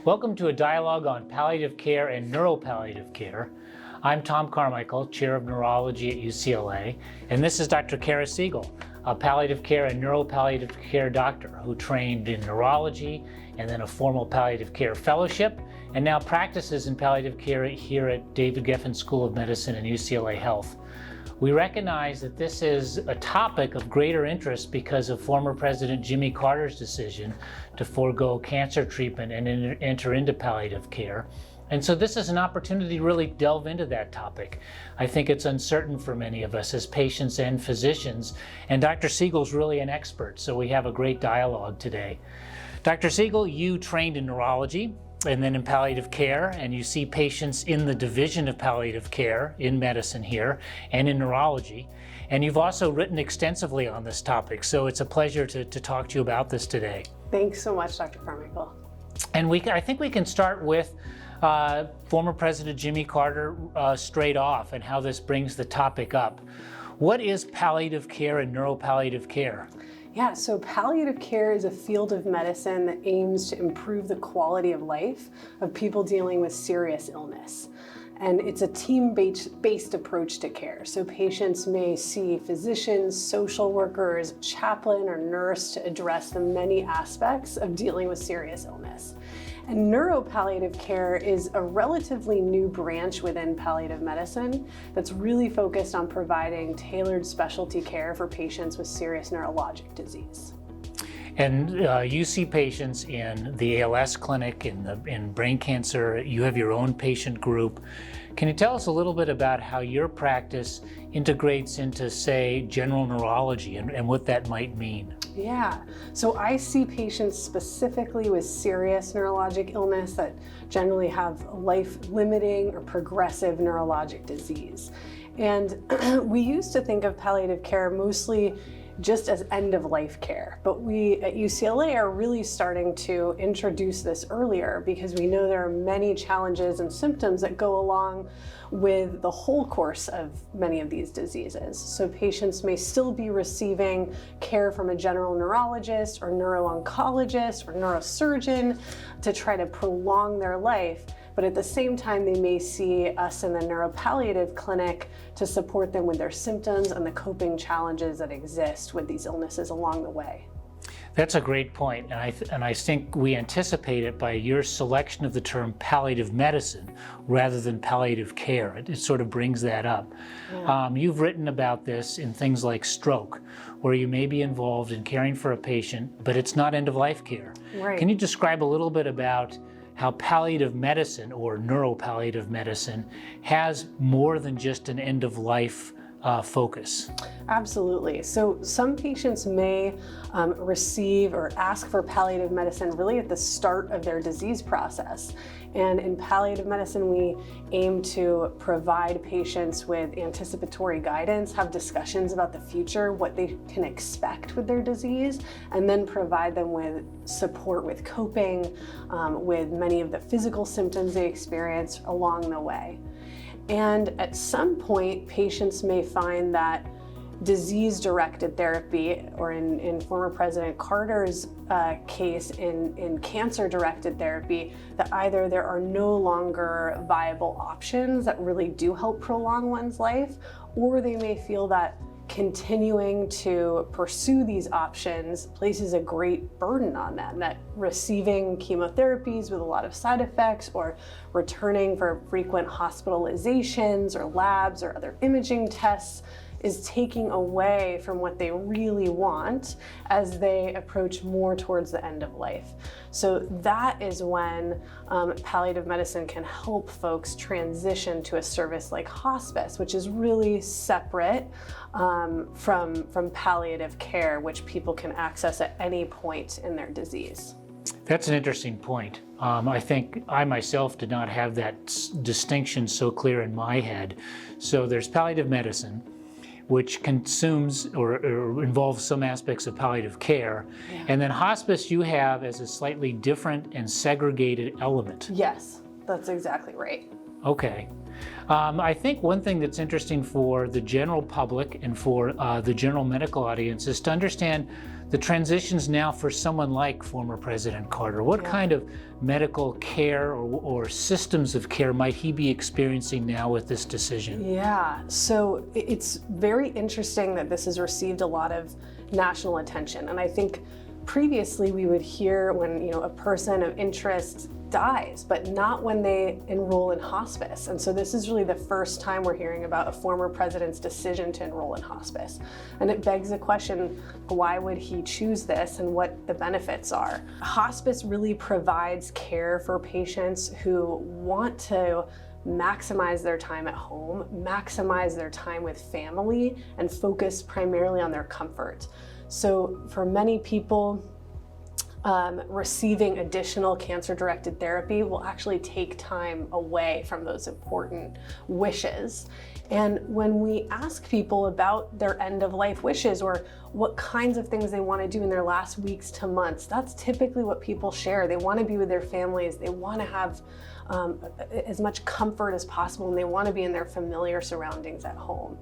Welcome to a dialogue on palliative care and neuropalliative care. I'm Tom Carmichael, Chair of Neurology at UCLA, and this is Dr. Kara Siegel, a palliative care and neuropalliative care doctor who trained in neurology and then a formal palliative care fellowship, and now practices in palliative care here at David Geffen School of Medicine and UCLA Health. We recognize that this is a topic of greater interest because of former President Jimmy Carter's decision to forego cancer treatment and enter into palliative care. And so this is an opportunity to really delve into that topic. I think it's uncertain for many of us as patients and physicians, and Dr. Siegel's really an expert, so we have a great dialogue today. Dr. Siegel, you trained in neurology and then in palliative care, and you see patients in the division of palliative care in medicine here and in neurology. And you've also written extensively on this topic, so it's a pleasure to talk to you about this today. Thanks so much, Dr. Carmichael. And I think we can start with former President Jimmy Carter straight off and how this brings the topic up. What is palliative care and neuropalliative care? Yeah, so palliative care is a field of medicine that aims to improve the quality of life of people dealing with serious illness. And it's a team-based approach to care. So patients may see physicians, social workers, chaplain, or nurse to address the many aspects of dealing with serious illness. And neuropalliative care is a relatively new branch within palliative medicine that's really focused on providing tailored specialty care for patients with serious neurologic disease. And you see patients in the ALS clinic, in brain cancer. You have your own patient group. Can you tell us a little bit about how your practice integrates into, say, general neurology and what that might mean? Yeah, so I see patients specifically with serious neurologic illness that generally have life-limiting or progressive neurologic disease. And we used to think of palliative care mostly just as end-of-life care. But we at UCLA are really starting to introduce this earlier because we know there are many challenges and symptoms that go along with the whole course of many of these diseases. So patients may still be receiving care from a general neurologist or neuro-oncologist or neurosurgeon to try to prolong their life. But at the same time, they may see us in the neuropalliative clinic to support them with their symptoms and the coping challenges that exist with these illnesses along the way. That's a great point, and I think we anticipate it by your selection of the term palliative medicine rather than palliative care. It sort of brings that up. Yeah. You've written about this in things like stroke, where you may be involved in caring for a patient, but it's not end-of-life care. Right. Can you describe a little bit about how palliative medicine or neuropalliative medicine has more than just an end-of-life focus? Absolutely. So some patients may receive or ask for palliative medicine really at the start of their disease process. And in palliative medicine, we aim to provide patients with anticipatory guidance, have discussions about the future, what they can expect with their disease, and then provide them with support with coping, with many of the physical symptoms they experience along the way. And at some point, patients may find that disease-directed therapy, or in former President Carter's case, in cancer-directed therapy, that either there are no longer viable options that really do help prolong one's life, or they may feel that continuing to pursue these options places a great burden on them, that receiving chemotherapies with a lot of side effects or returning for frequent hospitalizations or labs or other imaging tests is taking away from what they really want as they approach more towards the end of life. So that is when palliative medicine can help folks transition to a service like hospice, which is really separate from palliative care, which people can access at any point in their disease. That's an interesting point. I think I myself did not have that distinction so clear in my head. So there's palliative medicine, which consumes or involves some aspects of palliative care. Yeah. And then hospice you have as a slightly different and segregated element. Yes, that's exactly right. Okay. I think one thing that's interesting for the general public and for the general medical audience is to understand the transitions now for someone like former President Carter. What kind of medical care or systems of care might he be experiencing now with this decision? Yeah, so it's very interesting that this has received a lot of national attention. And I think previously we would hear when a person of interest dies, but not when they enroll in hospice. And so this is really the first time we're hearing about a former president's decision to enroll in hospice. And it begs the question, why would he choose this and what the benefits are? Hospice really provides care for patients who want to maximize their time at home, maximize their time with family, and focus primarily on their comfort. So for many people, receiving additional cancer-directed therapy will actually take time away from those important wishes. And when we ask people about their end-of-life wishes or what kinds of things they want to do in their last weeks to months, that's typically what people share. They want to be with their families, they want to have as much comfort as possible, and they want to be in their familiar surroundings at home.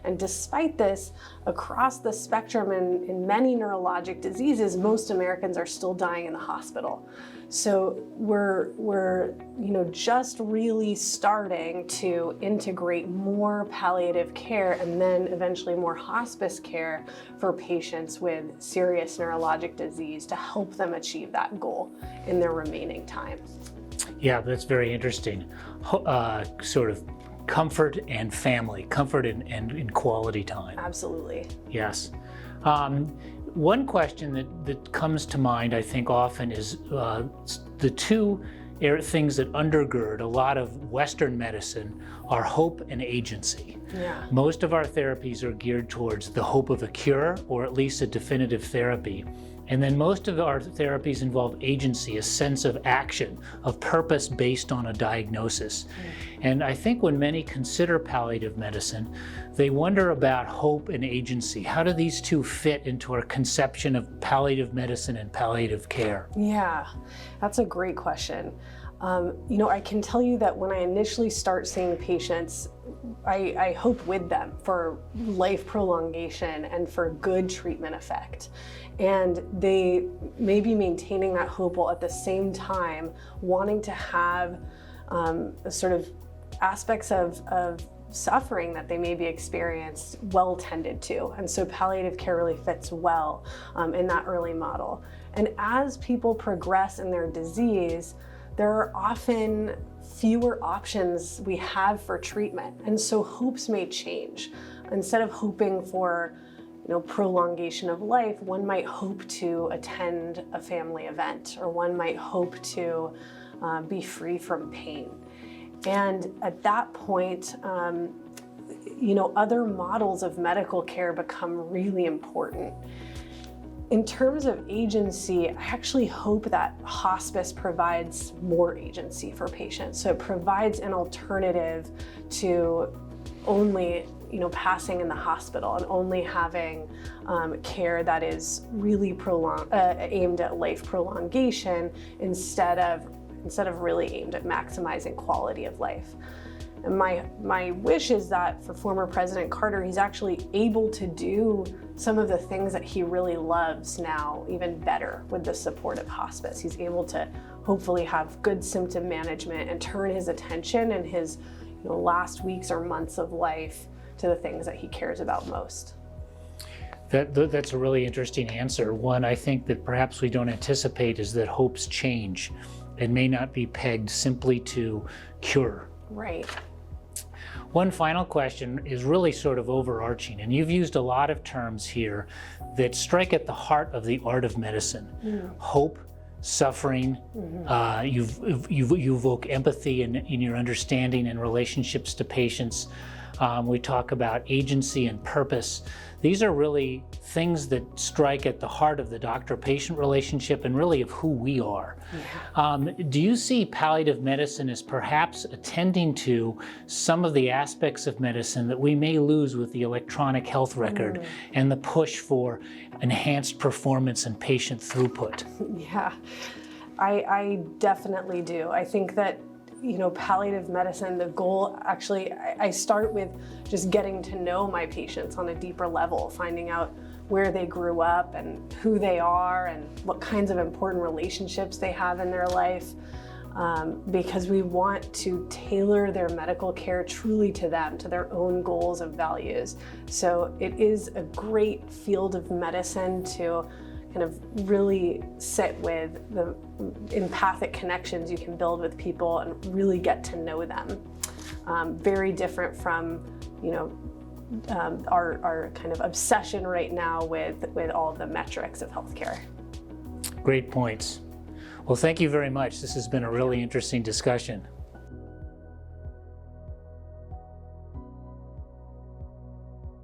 And despite this, across the spectrum in many neurologic diseases, most Americans are still dying in the hospital. So we're just really starting to integrate more palliative care and then eventually more hospice care for patients with serious neurologic disease to help them achieve that goal in their remaining time. Yeah, that's very interesting. Sort of comfort and family, comfort and quality time. Absolutely. Yes. One question that comes to mind, I think, often is the two things that undergird a lot of Western medicine are hope and agency. Yeah. Most of our therapies are geared towards the hope of a cure or at least a definitive therapy. And then most of our therapies involve agency, a sense of action, of purpose based on a diagnosis. And I think when many consider palliative medicine, they wonder about hope and agency. How do these two fit into our conception of palliative medicine and palliative care? Yeah, that's a great question. I can tell you that when I initially start seeing patients, I hope with them for life prolongation and for good treatment effect. And they may be maintaining that hope while at the same time wanting to have sort of aspects of suffering that they may be experienced well tended to. And so palliative care really fits well in that early model. And as people progress in their disease, there are often fewer options we have for treatment. And so hopes may change. Instead of hoping for prolongation of life, one might hope to attend a family event, or one might hope to be free from pain. And at that point, other models of medical care become really important. In terms of agency, I actually hope that hospice provides more agency for patients. So it provides an alternative to only passing in the hospital and only having care that is really aimed at life prolongation instead of really aimed at maximizing quality of life. And my wish is that for former President Carter, he's actually able to do some of the things that he really loves now even better with the support of hospice. He's able to hopefully have good symptom management and turn his attention in his last weeks or months of life to the things that he cares about most. That's a really interesting answer. One I think that perhaps we don't anticipate is that hopes change and may not be pegged simply to cure. Right. One final question is really sort of overarching, and you've used a lot of terms here that strike at the heart of the art of medicine. Hope, suffering, you evoke empathy in your understanding and relationships to patients. We talk about agency and purpose. These are really things that strike at the heart of the doctor-patient relationship and really of who we are. Do you see palliative medicine as perhaps attending to some of the aspects of medicine that we may lose with the electronic health record and the push for enhanced performance and patient throughput? Yeah, I definitely do. I think that palliative medicine, the goal actually, I start with just getting to know my patients on a deeper level, finding out where they grew up and who they are and what kinds of important relationships they have in their life, because we want to tailor their medical care truly to them, to their own goals and values. So it is a great field of medicine to kind of really sit with the empathic connections you can build with people and really get to know them. Very different from, our kind of obsession right now with all of the metrics of healthcare. Great points. Well, thank you very much. This has been a really interesting discussion.